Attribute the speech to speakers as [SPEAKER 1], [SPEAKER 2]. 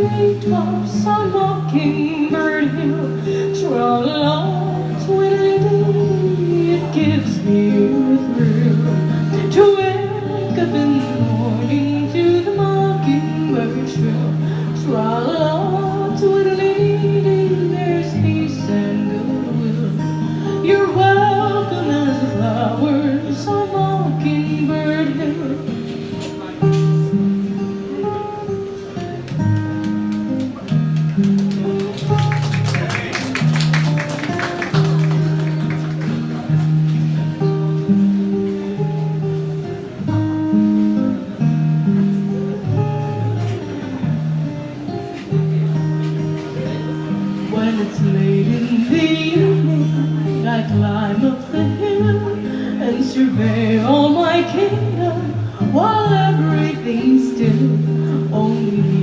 [SPEAKER 1] treetops on Mockingbird Hill. Tra-la-la, twiddly-dee, it gives me a thrill to wake up in the morning to the mockingbird trill. Tra-la-la, twiddly-dee, there's peace and goodwill. You're welcome as the flowers on Mockingbird Hill. When it's late in the evening, I climb up the hill and survey all my kingdom while everything's still. Only